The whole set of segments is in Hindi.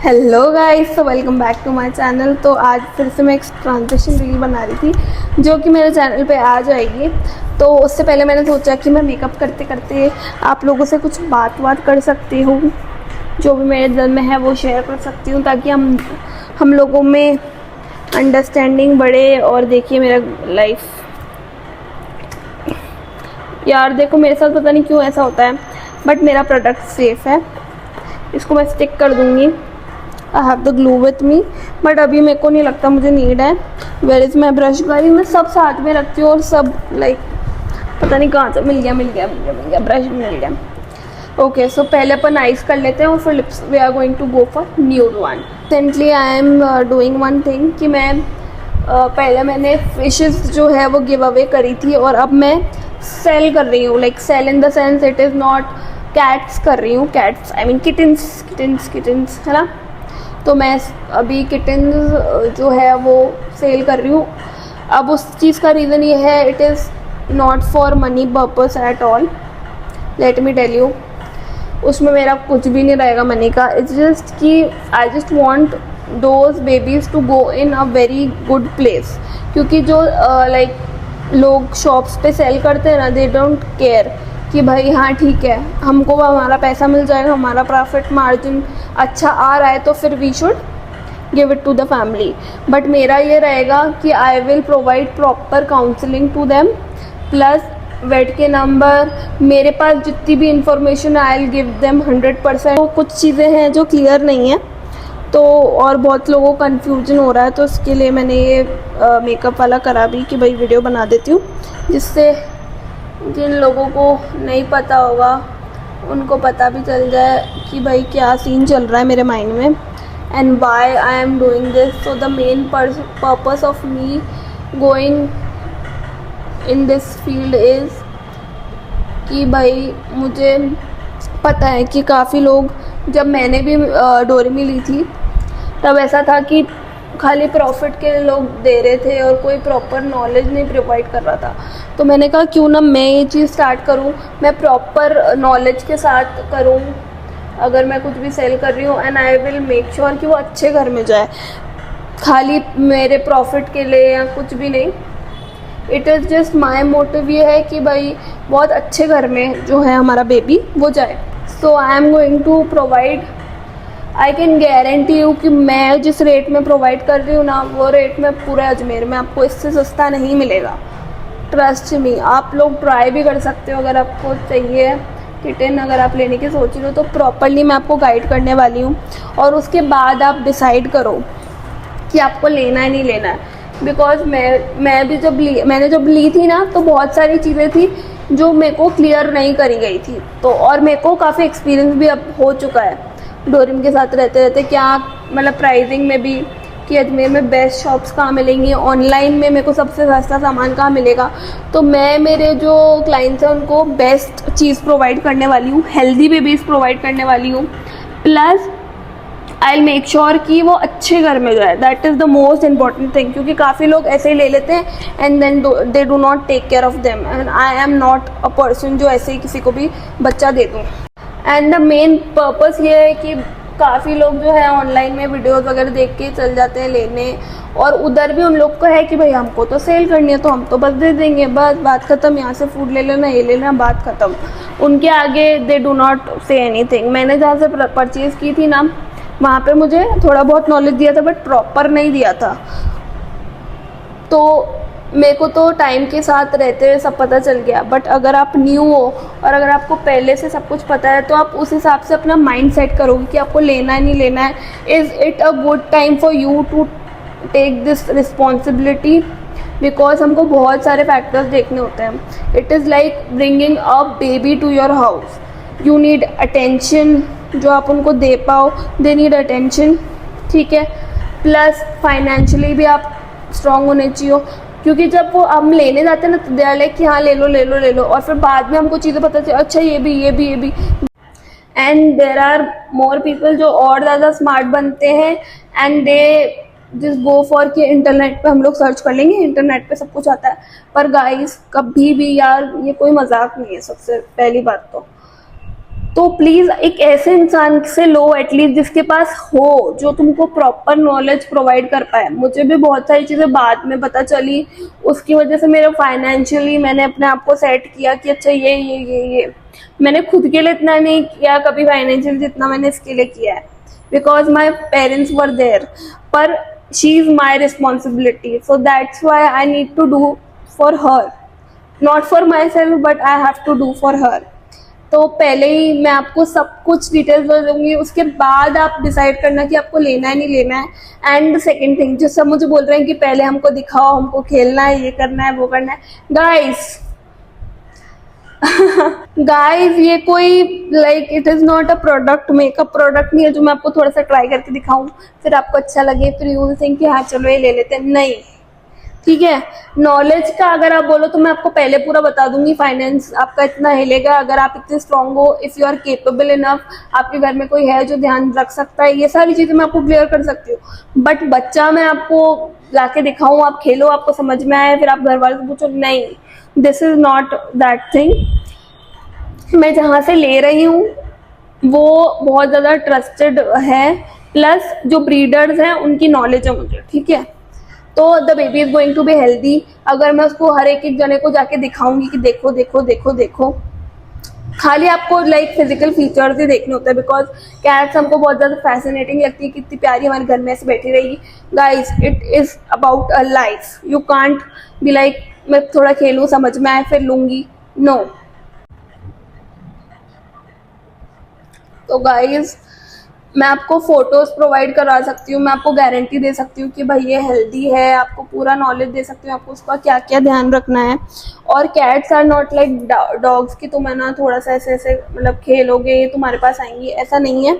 हेलो गाइस, तो welcome back to my channel. तो आज फिर से मैं एक ट्रांजिशन रील बना रही थी जो कि मेरे चैनल पे आ जाएगी। तो उससे पहले मैंने सोचा कि मैं मेकअप करते करते आप लोगों से कुछ बात कर सकती हूँ, जो भी मेरे दिल में है वो शेयर कर सकती हूँ, ताकि हम लोगों में अंडरस्टैंडिंग बढ़े। और देखिए मेरा लाइफ, यार देखो मेरे साथ पता नहीं क्यों ऐसा होता है, बट मेरा प्रोडक्ट सेफ़ है, इसको मैं स्टिक कर दूँगी। I have the glue with me, but अभी मेरे को नहीं लगता मुझे नीड है। Where is my brush guys, मैं सब साथ में रखती हूँ और सब लाइक पता नहीं कहाँ से मिल गया ब्रश मिल गया। ओके, सो पहले अपन आइज कर लेते हैं और फिर lips we are going to go for nude one. Recently I am doing one thing कि मैं पहले मैंने फिशेस जो है वो गिव अवे करी थी और अब मैं सेल कर रही हूँ। Like sell in the sense it is not cats कर रही हूँ, कैट्स आई मीन किटन्स है ना। तो मैं अभी किटन्स जो है वो सेल कर रही हूँ। अब उस चीज़ का रीज़न ये है, it is not for money purpose at all, let me tell you. उसमें मेरा कुछ भी नहीं रहेगा मनी का। इट्स जस्ट कि I just want those babies to go in a very good place, क्योंकि जो लाइक लोग शॉप्स पे सेल करते हैं ना, दे डोंट केयर कि भाई हाँ ठीक है, हमको हमारा पैसा मिल जाएगा, हमारा प्रॉफिट मार्जिन अच्छा आ रहा है तो फिर we should give it to the family. But मेरा ये रहेगा कि I will provide proper counselling to them, plus vet के नंबर, मेरे पास जितनी भी information I will give them 100%। तो कुछ चीज़ें हैं जो क्लियर नहीं है, तो और बहुत लोगों को कन्फ्यूजन हो रहा है, तो इसके लिए मैंने ये मेकअप वाला करा भी कि भाई वीडियो बना देती हूँ, जिससे जिन लोगों को नहीं पता होगा उनको पता भी चल जाए कि भाई क्या सीन चल रहा है मेरे माइंड में and why I am doing this. So the main purpose of me going in this field is कि भाई मुझे पता है कि काफ़ी लोग, जब मैंने भी डोरेमी ली थी तब ऐसा था कि खाली प्रॉफिट के लिए लोग दे रहे थे और कोई प्रॉपर नॉलेज नहीं प्रोवाइड कर रहा था। तो मैंने कहा क्यों ना मैं ये चीज़ स्टार्ट करूं, मैं प्रॉपर नॉलेज के साथ करूं अगर मैं कुछ भी सेल कर रही हूँ, and I will make sure कि वो अच्छे घर में जाए, खाली मेरे प्रॉफिट के लिए या कुछ भी नहीं। It is just my motive ये है कि भाई बहुत अच्छे घर में जो है हमारा बेबी वो जाए। So I am going to provide, I can guarantee you कि मैं जिस रेट में प्रोवाइड कर रही हूँ ना, वो रेट में पूरे अजमेर में आपको इससे सस्ता नहीं मिलेगा। ट्रस्ट मी, आप लोग ट्राई भी कर सकते हो अगर आपको चाहिए किटन, अगर आप लेने की सोच रहे हो तो प्रॉपरली मैं आपको गाइड करने वाली हूँ, और उसके बाद आप डिसाइड करो कि आपको लेना है नहीं लेना है। बिकॉज मैं भी मैंने जब ली थी ना, तो बहुत सारी चीज़ें थी जो मेरे को क्लियर नहीं करी गई थी, तो और मेरे को काफ़ी एक्सपीरियंस भी अब हो चुका है डोरिम के साथ रहते रहते, क्या मतलब प्राइसिंग में भी कि अजमेर में बेस्ट शॉप्स कहाँ मिलेंगी, ऑनलाइन में मेरे को सबसे सस्ता सामान कहाँ मिलेगा। तो मैं मेरे जो क्लाइंट्स हैं उनको बेस्ट चीज़ प्रोवाइड करने वाली हूँ, हेल्दी बेबीज़ प्रोवाइड करने वाली हूँ, प्लस आई मेक श्योर कि वो अच्छे घर में जाए। That is the most important thing, क्योंकि काफ़ी लोग ऐसे ही ले लेते हैं and then they do not take care of them, and I am not a person जो ऐसे ही किसी को भी बच्चा दे दूँ। एंड द मेन पर्पस ये है कि काफ़ी लोग जो है ऑनलाइन में वीडियोस वगैरह देख के चल जाते हैं लेने, और उधर भी उन लोग को है कि भाई हमको तो सेल करनी है तो हम तो बस दे देंगे, बस बात ख़त्म, यहाँ से फूड ले लेना, ये ले लेना, बात ख़त्म। उनके आगे दे डू नॉट से एनीथिंग। मैंने जहाँ से परचेज़ की थी ना, वहाँ पे मुझे थोड़ा बहुत नॉलेज दिया था बट प्रॉपर नहीं दिया था। तो मेरे को तो टाइम के साथ रहते हुए सब पता चल गया, बट अगर आप न्यू हो और अगर आपको पहले से सब कुछ पता है तो आप उस हिसाब से अपना माइंड सेट करोगे कि आपको लेना है नहीं लेना है। Is it a good time for you to take this responsibility, because हमको बहुत सारे फैक्टर्स देखने होते हैं। It is like bringing a baby to your house, you need attention, जो आप उनको दे पाओ, दे नीड अटेंशन, ठीक है। प्लस फाइनेंशियली भी आप स्ट्रॉन्ग होने चाहिए, क्योंकि जब वो हम लेने जाते हैं ना तो दे आर लाइक कि हाँ ले लो, और फिर बाद में हमको चीज़ें पता चलती अच्छा ये भी। And there are more people जो और ज़्यादा स्मार्ट बनते हैं and they just go for कि इंटरनेट पे हम लोग सर्च कर लेंगे, इंटरनेट पे सब कुछ आता है। पर गाइस कभी भी यार ये कोई मजाक नहीं है, सबसे पहली बात तो तो प्लीज एक ऐसे इंसान से लो एटलीस्ट जिसके पास हो, जो तुमको प्रॉपर नॉलेज प्रोवाइड कर पाए। मुझे भी बहुत सारी चीजें बाद में पता चली, उसकी वजह से मेरे फाइनेंशियली मैंने अपने आप को सेट किया कि अच्छा ये मैंने खुद के लिए इतना नहीं किया कभी फाइनेंशियल जितना मैंने इसके लिए किया है, because my parents were there, पर she is my responsibility, so that's why I need to do for her, not for myself but I have to do for her. तो पहले ही मैं आपको सब कुछ डिटेल्स दे दूंगी, उसके बाद आप डिसाइड करना कि आपको लेना है नहीं लेना है। एंड सेकेंड थिंग, जो सब मुझे बोल रहे हैं कि पहले हमको दिखाओ, हमको खेलना है, ये करना है, वो करना है, गाइस गाइस ये कोई like it is not a product, makeup product नहीं है जो मैं आपको थोड़ा सा ट्राई करके दिखाऊं फिर आपको अच्छा लगे, फिर यू विल थिंक कि हाँ चलो ये ले लेते हैं, नहीं, ठीक है। नॉलेज का अगर आप बोलो तो मैं आपको पहले पूरा बता दूंगी, फाइनेंस आपका इतना हिलेगा अगर आप इतने स्ट्रांग हो, if you are capable enough, आपके घर में कोई है जो ध्यान रख सकता है, ये सारी चीजें मैं आपको क्लियर कर सकती हूँ। बट बच्चा मैं आपको लाके दिखाऊं, आप खेलो, आपको समझ में आए, फिर आप घर वालों से पूछो, नहीं, this is not that thing. मैं जहाँ से ले रही हूँ वो बहुत ज़्यादा ट्रस्टेड है, प्लस जो ब्रीडर्स हैं उनकी नॉलेज है मुझे, ठीक है। तो the baby is going to be healthy. अगर मैं उसको हर एक जने को जाके दिखाऊंगी कि देखो देखो देखो देखो, खाली आपको लाइक फिजिकल फीचर्स ही देखने होते हैं, बिकॉज कैट्स हमको बहुत ज़्यादा फैसिनेटिंग लगती है, कितनी प्यारी हमारे घर में ऐसे बैठी रहेगी। Guys it is about a life, you can't be like मैं थोड़ा खेलूँ, समझ में आए फिर लूँगी, नो। तो गाइस मैं आपको फोटोज प्रोवाइड करा सकती हूँ, मैं आपको गारंटी दे सकती हूँ कि भाई ये हेल्दी है, आपको पूरा नॉलेज दे सकती हूँ आपको उसका क्या क्या ध्यान रखना है। और cats are not like dogs की तुम है ना थोड़ा सा ऐसे ऐसे मतलब खेलोगे ये तुम्हारे पास आएंगी, ऐसा नहीं है।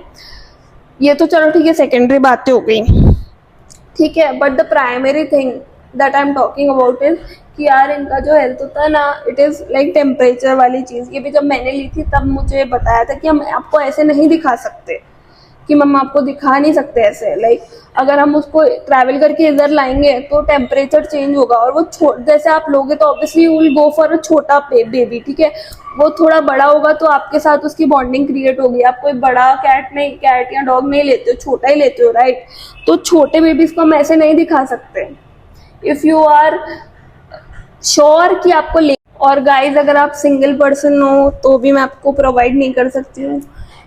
ये तो चलो ठीक है सेकेंडरी बातें हो गई, ठीक है, but the primary thing that I am talking about is कि यार इनका जो हेल्थ होता है ना, इट इज़ लाइक टेम्परेचर वाली चीज़। ये भी जब मैंने ली थी तब मुझे बताया था कि हम आपको ऐसे नहीं दिखा सकते, कि मम्मा आपको दिखा नहीं सकते ऐसे, लाइक अगर हम उसको ट्रैवल करके इधर लाएंगे तो टेम्परेचर चेंज होगा, और वो जैसे आप लोगे तो obviously you will go for a छोटा बेबी, ठीक है। वो थोड़ा बड़ा होगा तो आपके साथ उसकी बॉन्डिंग क्रिएट होगी, आप कोई बड़ा कैट या डॉग नहीं लेते हो, छोटा ही लेते हो, राइट। तो छोटे बेबीज को हम ऐसे नहीं दिखा सकते, इफ़ यू आर श्योर कि आपको ले। और गाइज अगर आप सिंगल पर्सन हो तो भी मैं आपको प्रोवाइड नहीं कर सकती हूँ,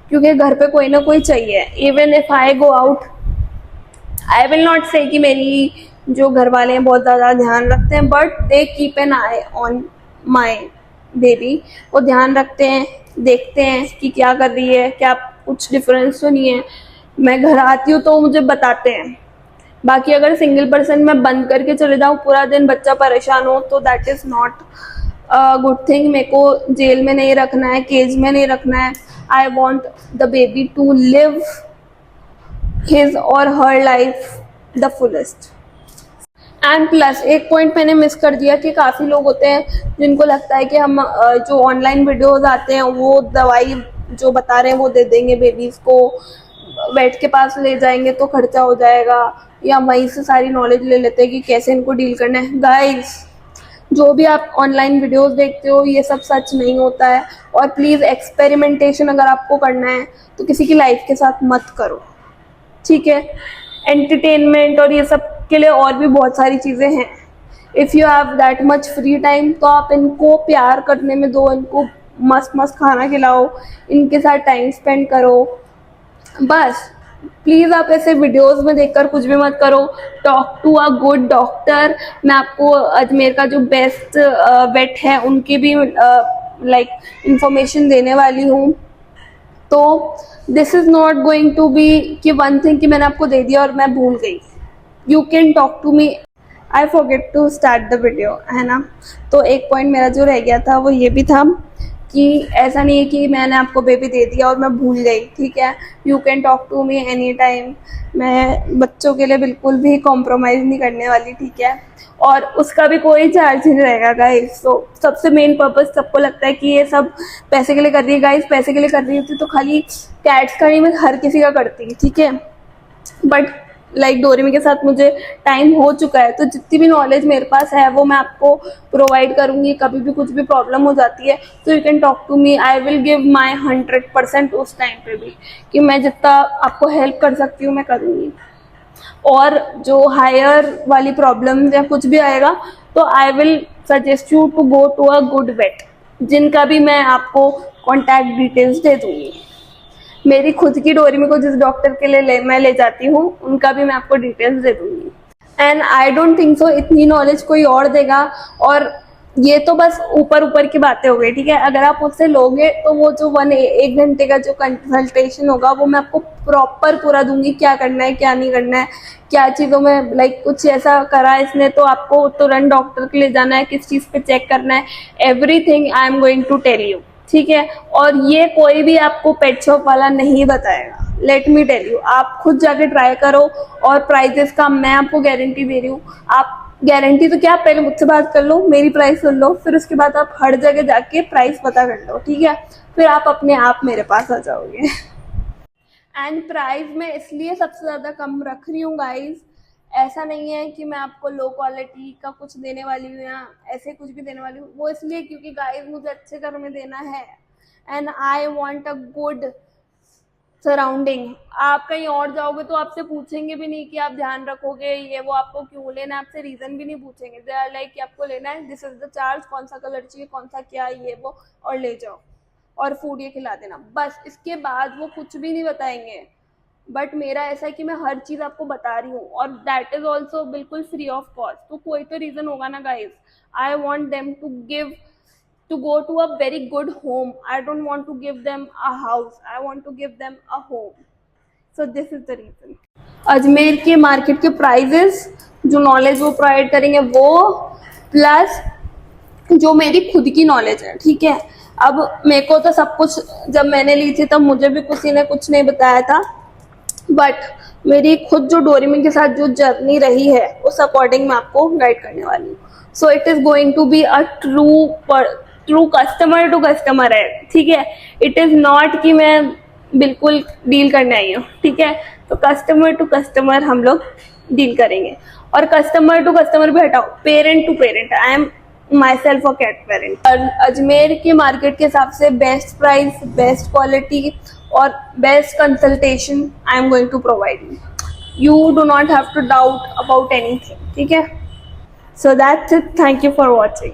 क्योंकि घर पे कोई ना कोई चाहिए। Even if I go out, I will not से कि मेरी जो घर वाले हैं बहुत ज़्यादा ध्यान रखते हैं, but they keep an I on my baby. वो ध्यान रखते हैं, देखते हैं कि क्या कर रही है, क्या कुछ डिफरेंस तो नहीं है। मैं घर आती हूँ तो मुझे बताते हैं। बाकी अगर सिंगल पर्सन मैं बंद करके चले जाऊँ पूरा दिन, बच्चा परेशान हो, तो that is not good thing. मेरे को जेल में नहीं रखना है, केज में नहीं रखना है। I want the baby to live his or her life the fullest. And plus एक पॉइंट मैंने मिस कर दिया कि काफ़ी लोग होते हैं जिनको लगता है कि हम जो ऑनलाइन वीडियोस आते हैं वो दवाई जो बता रहे हैं वो दे देंगे बेबीज़ को, वेट के पास ले जाएंगे तो खर्चा हो जाएगा, या वहीं से सारी नॉलेज ले लेते हैं कि कैसे इनको डील करना है। गाइस जो भी आप ऑनलाइन वीडियोस देखते हो ये सब सच नहीं होता है, और प्लीज़ एक्सपेरिमेंटेशन अगर आपको करना है तो किसी की लाइफ के साथ मत करो, ठीक है। एंटरटेनमेंट और ये सब के लिए और भी बहुत सारी चीज़ें हैं। If you have that much free time तो आप इनको प्यार करने में दो, इनको मस्त मस्त खाना खिलाओ, इनके साथ टाइम स्पेंड करो, बस। प्लीज़ आप ऐसे वीडियोस में देखकर कुछ भी मत करो। Talk to a good doctor. मैं आपको अजमेर का जो बेस्ट वेट है उनकी भी लाइक इंफॉर्मेशन देने वाली हूँ। तो this is not going to be कि वन थिंग कि मैंने आपको दे दिया और मैं भूल गई। You can talk to me, I forget to start the video, है ना। तो एक पॉइंट मेरा जो रह गया था वो ये भी था कि ऐसा नहीं है कि मैंने आपको बेबी दे दिया और मैं भूल गई, ठीक है। You can talk to me any time. मैं बच्चों के लिए बिल्कुल भी कॉम्प्रोमाइज़ नहीं करने वाली, ठीक है। और उसका भी कोई चार्ज नहीं रहेगा गाइस। तो सबसे मेन पर्पस, सबको लगता है कि ये सब पैसे के लिए कर रही है, गाइस पैसे के लिए कर रही होती तो खाली कैट्स का नहीं, मैं हर किसी का करती, ठीक है। बट लाइक डोरेमी के साथ मुझे टाइम हो चुका है, तो जितनी भी नॉलेज मेरे पास है वो मैं आपको प्रोवाइड करूंगी। कभी भी कुछ भी प्रॉब्लम हो जाती है तो you can talk to me, I will give my 100% उस टाइम पे भी, कि मैं जितना आपको हेल्प कर सकती हूँ मैं करूँगी। और जो हायर वाली प्रॉब्लम या कुछ भी आएगा तो I will suggest you to go to a good vet, जिनका भी मैं आपको कॉन्टैक्ट डिटेल्स दे दूंगी। मेरी खुद की डोरेमी को जिस डॉक्टर के लिए मैं ले जाती हूँ उनका भी मैं आपको डिटेल्स दे दूंगी। And I don't think so इतनी नॉलेज कोई और देगा। और ये तो बस ऊपर ऊपर की बातें हो गई, ठीक है। अगर आप उससे लोगे तो वो जो 1 घंटे का जो कंसल्टेशन होगा वो मैं आपको प्रॉपर पूरा दूंगी, क्या करना है क्या नहीं करना है, क्या चीज़ों में लाइक कुछ ऐसा करा इसने तो आपको तुरंत डॉक्टर के लिए जाना है, किस चीज़ पे चेक करना है, everything I am going to tell you, ठीक है। और ये कोई भी आपको पेट शॉप वाला नहीं बताएगा, लेट मी टेल यू। आप खुद जाके ट्राई करो, और प्राइजेस का मैं आपको गारंटी दे रही हूँ। आप गारंटी तो क्या, पहले मुझसे बात कर लो, मेरी प्राइस सुन लो, फिर उसके बाद आप हर जगह जाके प्राइस पता कर लो, ठीक है। फिर आप अपने आप मेरे पास आ जाओगे। एंड प्राइस मैं इसलिए सबसे ज़्यादा कम रख रही हूँ गाइज, ऐसा नहीं है कि मैं आपको लो क्वालिटी का कुछ देने वाली हूँ या ऐसे कुछ भी देने वाली हूँ, वो इसलिए क्योंकि गाइज मुझे अच्छे घर में देना है and I want a good surrounding. आप कहीं और जाओगे तो आपसे पूछेंगे भी नहीं कि आप ध्यान रखोगे ये वो, आपको क्यों लेना है, आपसे रीज़न भी नहीं पूछेंगे। दे आर लाइक कि आपको लेना है, दिस इज द चार्ज, कौन सा कलर चाहिए, कौन सा क्या ये वो, और ले जाओ और फूड ये खिला देना, बस। इसके बाद वो कुछ भी नहीं बताएंगे। बट मेरा ऐसा है कि मैं हर चीज़ आपको बता रही हूँ, और दैट इज ऑल्सो बिल्कुल फ्री ऑफ कॉस्ट। तो कोई तो रीज़न होगा ना guys. I want them to go to a very good home. I don't want to give them a house. I want to give them a home. So this is the reason. Ajmer के मार्केट के प्राइजेस, जो नॉलेज वो प्रोवाइड करेंगे वो, प्लस जो मेरी खुद की नॉलेज है, ठीक है। अब मेरे को तो सब कुछ, जब मैंने ली थी तब मुझे भी किसी ने कुछ नहीं बताया था, बट मेरी खुद जो डोरेमी के साथ जो जर्नी रही है उस अकॉर्डिंग मैं आपको गाइड करने वाली हूँ। So it is going to be a true customer to customer है, ठीक है। इट इज नॉट कि मैं बिल्कुल डील करने आई हूँ, ठीक है। तो कस्टमर टू कस्टमर हम लोग डील करेंगे, और कस्टमर टू कस्टमर भी हटाओ, parent to parent. I am myself a cat parent. Ajmer के मार्केट के हिसाब से बेस्ट प्राइस, बेस्ट क्वालिटी और best consultation I am going to provide you do not have to doubt about anything, ठीक है। So that's it, thank you for watching.